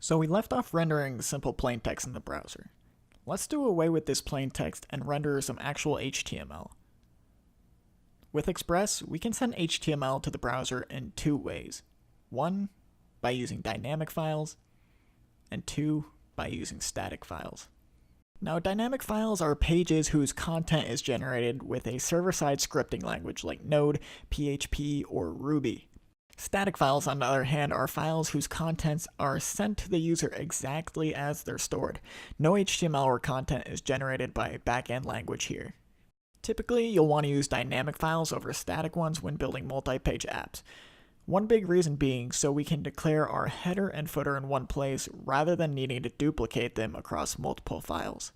So we left off rendering simple plain text in the browser. Let's do away with this plain text and render some actual HTML. With Express, we can send HTML to the browser in two ways. One, by using dynamic files, and two, by using static files. Now, dynamic files are pages whose content is generated with a server-side scripting language like Node, PHP, or Ruby. Static files, on the other hand, are files whose contents are sent to the user exactly as they're stored. No HTML or content is generated by a backend language here. Typically, you'll want to use dynamic files over static ones when building multi-page apps. One big reason being so we can declare our header and footer in one place rather than needing to duplicate them across multiple files.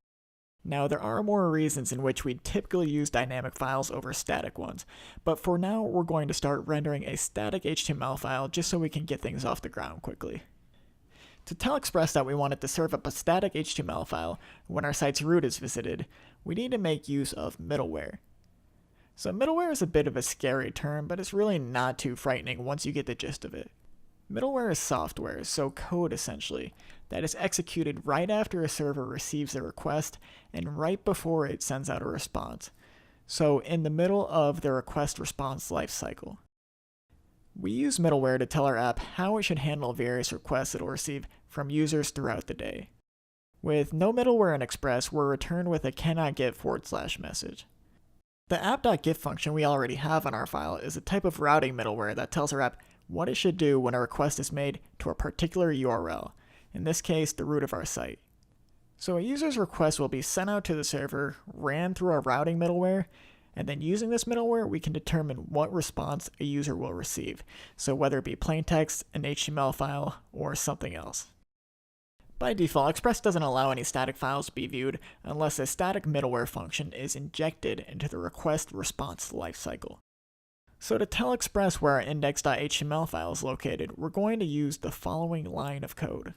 Now, there are more reasons in which we typically use dynamic files over static ones, but for now we're going to start rendering a static HTML file just so we can get things off the ground quickly. To tell Express that we want it to serve up a static HTML file when our site's root is visited, we need to make use of middleware. So middleware is a bit of a scary term, but it's really not too frightening once you get the gist of it. Middleware is software, so code essentially, that is executed right after a server receives a request and right before it sends out a response. So in the middle of the request-response lifecycle. We use middleware to tell our app how it should handle various requests it'll receive from users throughout the day. With no middleware in Express, we're returned with a cannot get / message. The app.get function we already have on our file is a type of routing middleware that tells our app what it should do when a request is made to a particular URL, in this case the root of our site. So a user's request will be sent out to the server, ran through our routing middleware, and then using this middleware we can determine what response a user will receive, so whether it be plain text, an HTML file, or something else. By default, Express doesn't allow any static files to be viewed unless a static middleware function is injected into the request-response lifecycle. So to tell Express where our index.html file is located, we're going to use the following line of code.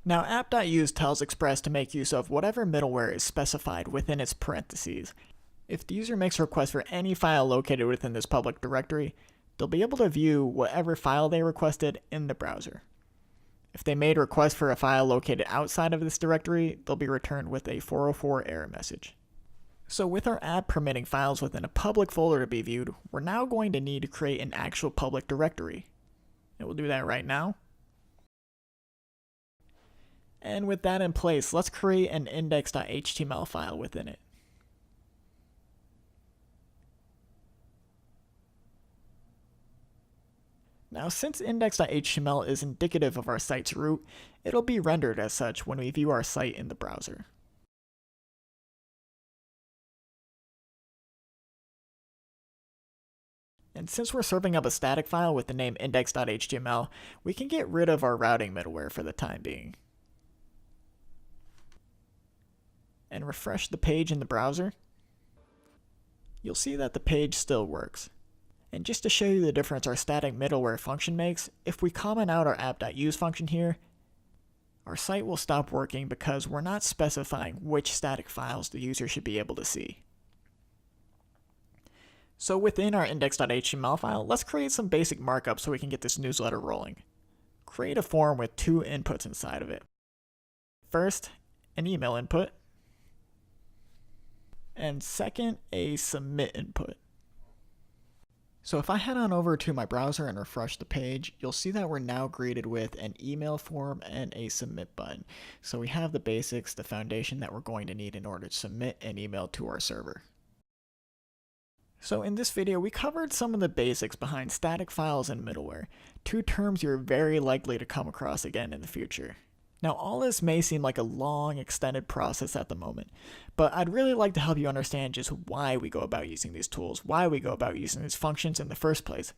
Now app.use tells Express to make use of whatever middleware is specified within its parentheses. If the user makes a request for any file located within this public directory, they'll be able to view whatever file they requested in the browser. If they made a request for a file located outside of this directory, they'll be returned with a 404 error message. So with our app permitting files within a public folder to be viewed, we're now going to need to create an actual public directory. And we'll do that right now. And with that in place, let's create an index.html file within it. Now, since index.html is indicative of our site's root, it'll be rendered as such when we view our site in the browser. And since we're serving up a static file with the name index.html, we can get rid of our routing middleware for the time being. And refresh the page in the browser. You'll see that the page still works. And just to show you the difference our static middleware function makes, if we comment out our app.use function here, our site will stop working because we're not specifying which static files the user should be able to see. So within our index.html file, let's create some basic markup so we can get this newsletter rolling. Create a form with two inputs inside of it. First, an email input, and second, a submit input. So if I head on over to my browser and refresh the page, you'll see that we're now greeted with an email form and a submit button. So we have the basics, the foundation that we're going to need in order to submit an email to our server. So in this video, we covered some of the basics behind static files and middleware, two terms you're very likely to come across again in the future. Now, all this may seem like a long, extended process at the moment, but I'd really like to help you understand just why we go about using these tools, why we go about using these functions in the first place.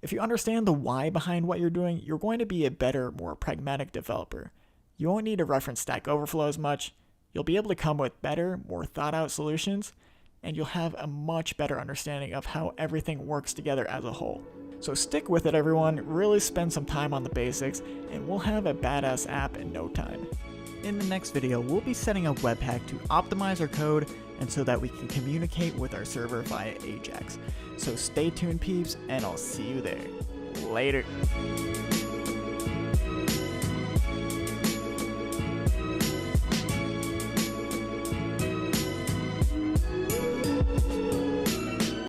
If you understand the why behind what you're doing, you're going to be a better, more pragmatic developer. You won't need to reference Stack Overflow as much, you'll be able to come with better, more thought-out solutions, and you'll have a much better understanding of how everything works together as a whole. So stick with it, everyone, really spend some time on the basics, and we'll have a badass app in no time. In the next video, we'll be setting up Webpack to optimize our code and so that we can communicate with our server via Ajax. So stay tuned, peeps, and I'll see you there. Later.